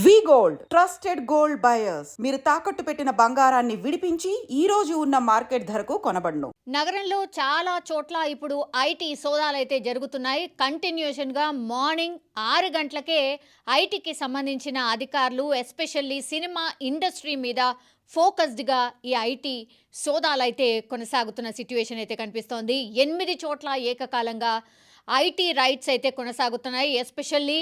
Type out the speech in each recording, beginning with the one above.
వి gold trusted gold buyers మీరు తాకట్టు పెట్టిన బంగారాన్ని విడిపించి ఈ రోజు ఉన్న మార్కెట్ ధరకు కొనబడును. నగరంలో చాలా చోట్ల ఇప్పుడు ఐటీ సోదాలైతే జరుగుతున్నాయి. కంటిన్యూషన్ గా మార్నింగ్ 6 గంటలకే ఐటీకి సంబంధించిన అధికారులు ఎస్పెషల్లీ సినిమా ఇండస్ట్రీ మీద ఫోకస్డ్గా ఈ ఐటీ సోదాలైతే కొనసాగుతున్న సిట్యుయేషన్ అయితే కనిపిస్తోంది. 8 చోట్ల ఏకకాలంగా ఐటీ రైట్స్ అయితే కొనసాగుతున్నాయి. ఎస్పెషల్లీ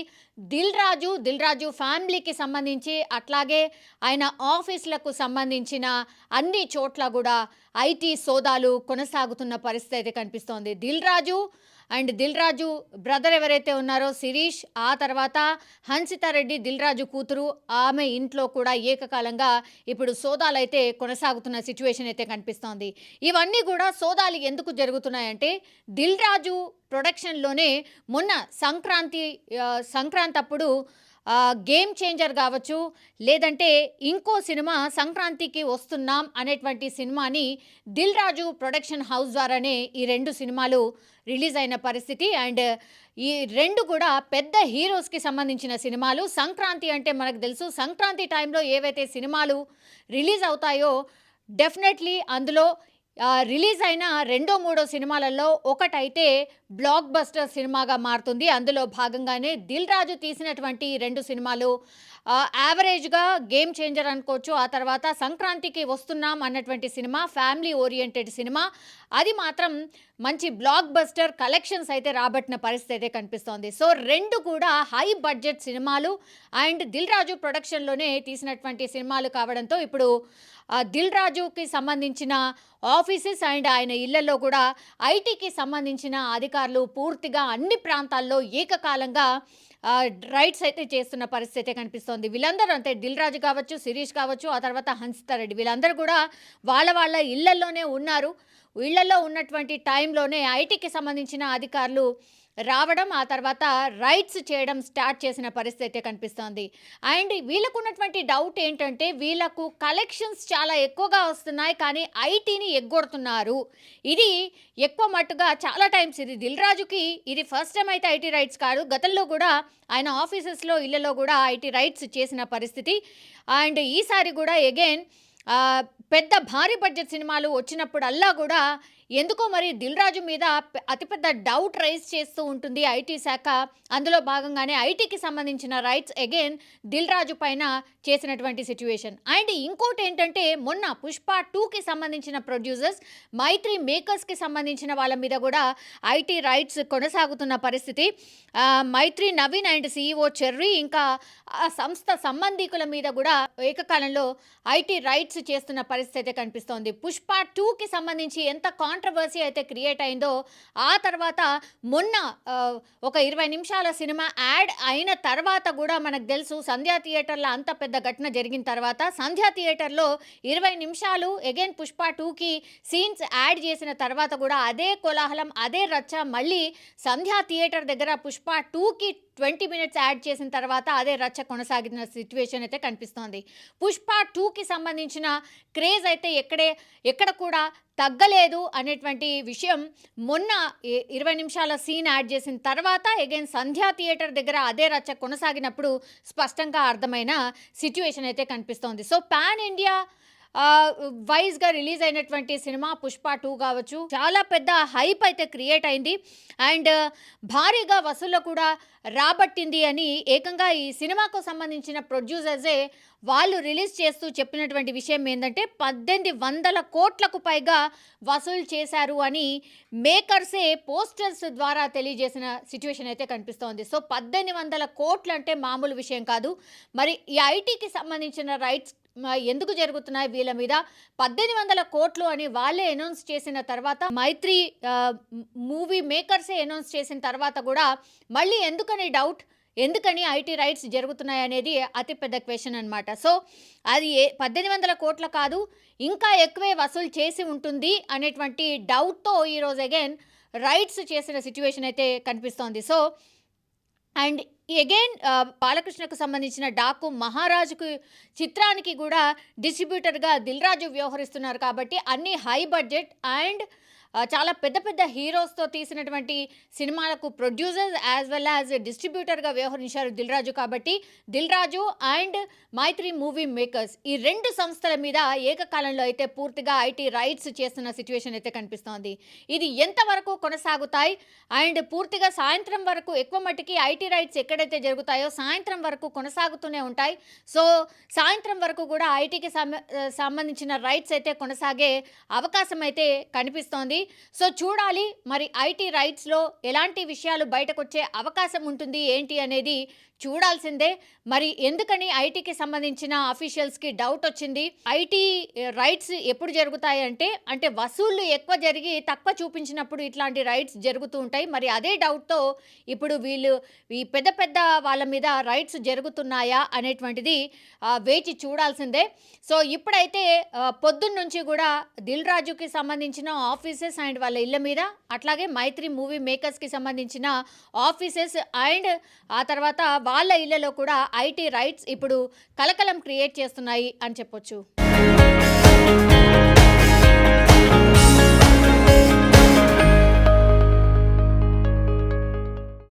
దిల్ రాజు ఫ్యామిలీకి సంబంధించి అట్లాగే ఆయన ఆఫీసులకు సంబంధించిన అన్ని చోట్ల కూడా ఐటీ సోదాలు కొనసాగుతున్న పరిస్థితి అయితే కనిపిస్తోంది. దిల్ రాజు బ్రదర్ ఎవరైతే ఉన్నారో శిరీష్, ఆ తర్వాత హన్సితారెడ్డి దిల్ రాజు కూతురు, ఆమె ఇంట్లో కూడా ఏకకాలంగా ఇప్పుడు సోదాలు అయితే కొనసాగుతున్న సిచ్యువేషన్ అయితే కనిపిస్తోంది. ఇవన్నీ కూడా సోదాలు ఎందుకు జరుగుతున్నాయంటే దిల్ రాజు ప్రొడక్షన్లోనే మొన్న సంక్రాంతి అప్పుడు గేమ్ చేంజర్ కావచ్చు, లేదంటే ఇంకో సినిమా సంక్రాంతికి వస్తున్నాం అనేటువంటి సినిమాని దిల్ రాజు ప్రొడక్షన్ హౌస్ ద్వారానే ఈ 2 సినిమాలు రిలీజ్ అయిన పరిస్థితి. అండ్ ఈ 2 కూడా పెద్ద హీరోస్కి సంబంధించిన సినిమాలు. సంక్రాంతి అంటే మనకు తెలుసు, సంక్రాంతి టైంలో ఏవైతే సినిమాలు రిలీజ్ అవుతాయో డెఫినెట్లీ అందులో రిలీజ్ అయిన 2-3 సినిమాలలో ఒకటైతే బ్లాక్ బస్టర్ సినిమాగా మారుతుంది. అందులో భాగంగానే దిల్ రాజు తీసినటువంటి 2 సినిమాలు యావరేజ్గా గేమ్ చేంజర్ అనుకోవచ్చు, ఆ తర్వాత సంక్రాంతికి వస్తున్నాం అన్నటువంటి సినిమా ఫ్యామిలీ ఓరియంటెడ్ సినిమా, అది మాత్రం మంచి బ్లాక్ బస్టర్ కలెక్షన్స్ అయితే రాబట్టిన పరిస్థితి అయితే కనిపిస్తోంది. సో 2 కూడా హై బడ్జెట్ సినిమాలు అండ్ దిల్ రాజు ప్రొడక్షన్లోనే తీసినటువంటి సినిమాలు కావడంతో ఇప్పుడు దిల్ రాజుకి సంబంధించిన ఆఫీసెస్ అండ్ ఆయన ఇళ్లలో కూడా ఐటీకి సంబంధించిన అధికారులు పూర్తిగా అన్ని ప్రాంతాల్లో ఏకకాలంగా రైడ్స్ అయితే చేస్తున్న పరిస్థితి కనిపిస్తోంది. వీళ్ళందరూ అంటే దిల్ రాజు కావచ్చు, శిరీష్ కావచ్చు, ఆ తర్వాత హన్సితారెడ్డి, వీళ్ళందరూ కూడా వాళ్ళ ఇళ్లలోనే ఉన్నారు. ఇళ్లలో ఉన్నటువంటి టైంలోనే ఐటీకి సంబంధించిన అధికారులు రావడం, ఆ తర్వాత రైట్స్ చేయడం స్టార్ట్ చేసిన పరిస్థితి అయితే కనిపిస్తోంది. అండ్ వీళ్ళకు ఉన్నటువంటి డౌట్ ఏంటంటే వీళ్ళకు కలెక్షన్స్ చాలా ఎక్కువగా వస్తున్నాయి, కానీ ఐటీని ఎగ్గొడుతున్నారు. ఇది ఎక్కువ మట్టుగా చాలా టైమ్స్ ఇది దిల్ రాజుకి ఇది ఫస్ట్ టైం అయితే ఐటీ రైట్స్ కాదు, గతంలో కూడా ఆయన ఆఫీసెస్లో ఇళ్లలో కూడా ఐటీ రైట్స్ చేసిన పరిస్థితి. అండ్ ఈసారి కూడా అగైన్ పెద్ద భారీ బడ్జెట్ సినిమాలు వచ్చినప్పుడల్లా కూడా ఎందుకో మరి దిల్ రాజు మీద అతిపెద్ద డౌట్ రైజ్ చేస్తూ ఉంటుంది ఐటీ శాఖ. అందులో భాగంగానే ఐటీకి సంబంధించిన రైట్స్ అగైన్ దిల్ రాజు పైన చేసినటువంటి సిచ్యువేషన్. అండ్ ఇంకోటి ఏంటంటే మొన్న పుష్ప 2కి సంబంధించిన ప్రొడ్యూసర్స్ మైత్రి మేకర్స్కి సంబంధించిన వాళ్ళ మీద కూడా ఐటీ రైట్స్ కొనసాగుతున్న పరిస్థితి. మైత్రి నవీన్ అండ్ CEO చెర్రీ ఇంకా ఆ సంస్థ సంబంధికుల మీద కూడా ఏకకాలంలో ఐటీ రైట్స్ చేస్తున్న పరిస్థితి అయితే కనిపిస్తోంది. పుష్ప 2కి సంబంధించి ఎంత కాంట్రవర్సీ అయితే క్రియేట్ అయిందో, ఆ తర్వాత మొన్న ఒక 20 నిమిషాల సినిమా యాడ్ అయిన తర్వాత కూడా మనకు తెలుసు సంధ్యా థియేటర్లో అంత పెద్ద ఘటన జరిగిన తర్వాత సంధ్యా థియేటర్లో 20 నిమిషాలు అగైన్ పుష్ప 2కి సీన్స్ యాడ్ చేసిన తర్వాత కూడా అదే కోలాహలం, అదే రచ్చ మళ్ళీ సంధ్యా థియేటర్ దగ్గర పుష్ప 2కి 20 మినిట్స్ యాడ్ చేసిన తర్వాత అదే రచ్చ కొనసాగిన సిచ్యువేషన్ అయితే కనిపిస్తోంది. పుష్ప 2కి సంబంధించిన క్రేజ్ అయితే ఎక్కడ కూడా తగ్గలేదు అనేటువంటి విషయం మొన్న 20 నిమిషాల సీన్ యాడ్ చేసిన తర్వాత అగైన్ సంధ్యా థియేటర్ దగ్గర అదే రచ్చ కొనసాగినప్పుడు స్పష్టంగా అర్థమైన సిచ్యువేషన్ అయితే కనిపిస్తోంది. సో పాన్ ఇండియా వైజ్గా రిలీజ్ అయినటువంటి సినిమా పుష్ప 2 కావచ్చు, చాలా పెద్ద హైప్ అయితే క్రియేట్ అయింది అండ్ భారీగా వసూళ్ళు కూడా రాబట్టింది అని ఏకంగా ఈ సినిమాకు సంబంధించిన ప్రొడ్యూసర్సే వాళ్ళు రిలీజ్ చేస్తూ చెప్పినటువంటి విషయం ఏంటంటే 1800 కోట్లకు పైగా వసూలు చేశారు అని మేకర్సే పోస్టర్స్ ద్వారా తెలియజేసిన సిచ్యువేషన్ అయితే కనిపిస్తోంది. సో 1800 కోట్లు అంటే మామూలు విషయం కాదు. మరి ఈ ఐటీకి సంబంధించిన రైట్స్ ఎందుకు జరుగుతున్నాయి వీళ్ళ మీద 1800 కోట్లు అని వాళ్ళే అనౌన్స్ చేసిన తర్వాత, మైత్రి మూవీ మేకర్సే అనౌన్స్ చేసిన తర్వాత కూడా మళ్ళీ ఎందుకని ఐటీ రైట్స్ జరుగుతున్నాయి అనేది అతిపెద్ద క్వశ్చన్ అనమాట. సో అది 1800 కోట్ల కాదు, ఇంకా ఎక్కువే వసూలు చేసి ఉంటుంది అనేటువంటి డౌట్తో ఈరోజు అగైన్ రైట్స్ చేసిన సిచ్యువేషన్ అయితే కనిపిస్తోంది. సో అండ్ అగైన్ బాలకృష్ణకు సంబంధించిన డాకు మహారాజుకు చిత్రానికి కూడా డిస్ట్రిబ్యూటర్గా దిల్ రాజు వ్యవహరిస్తున్నారు కాబట్టి అన్ని హై బడ్జెట్ అండ్ చాలా పెద్ద పెద్ద హీరోస్తో తీసినటువంటి సినిమాలకు ప్రొడ్యూసర్ యాజ్ వెల్ యాజ్ డిస్ట్రిబ్యూటర్గా వ్యవహరించారు దిల్ రాజు. కాబట్టి Dil Raju and Mythri movie makers ఈ రెండు సంస్థల మీద ఏకకాలంలో అయితే పూర్తిగా ఐటీ రైట్స్ చేస్తున్న సిచ్యువేషన్ అయితే కనిపిస్తోంది. ఇది ఎంతవరకు కొనసాగుతాయి అండ్ పూర్తిగా సాయంత్రం వరకు ఎక్కువ మట్టికి ఐటీ రైట్స్ ఎక్కడైతే జరుగుతాయో సాయంత్రం వరకు కొనసాగుతూనే ఉంటాయి. సో సాయంత్రం వరకు కూడా ఐటీకి సంబంధించిన రైట్స్ అయితే కొనసాగే అవకాశం అయితే కనిపిస్తోంది. సో చూడాలి మరి ఐటీ రైట్స్లో ఎలాంటి విషయాలు బయటకు వచ్చే అవకాశం ఉంటుంది ఏంటి అనేది చూడాల్సిందే. మరి ఎందుకని ఐటీకి సంబంధించిన అఫీషియల్స్కి డౌట్ వచ్చింది. ఐటీ రైట్స్ ఎప్పుడు జరుగుతాయి అంటే వసూళ్లు ఎక్కువ జరిగి తక్కువ చూపించినప్పుడు ఇట్లాంటి రైట్స్ జరుగుతూ ఉంటాయి. మరి అదే డౌట్తో ఇప్పుడు వీళ్ళు ఈ పెద్ద పెద్ద వాళ్ళ మీద రైట్స్ జరుగుతున్నాయా అనేటువంటిది వేచి చూడాల్సిందే. సో ఇప్పుడైతే పొద్దున్న నుంచి కూడా దిల్ రాజుకి సంబంధించిన ఆఫీసెస్ అండ్ వాళ్ళ ఇళ్ళ మీద, అట్లాగే మైత్రి మూవీ మేకర్స్కి సంబంధించిన ఆఫీసెస్ అండ్ ఆ తర్వాత వాళ్ళ ఇళ్లలో కూడా ఐటీ రైట్స్ ఇప్పుడు కలకలం క్రియేట్ చేస్తున్నాయి అని చెప్పొచ్చు.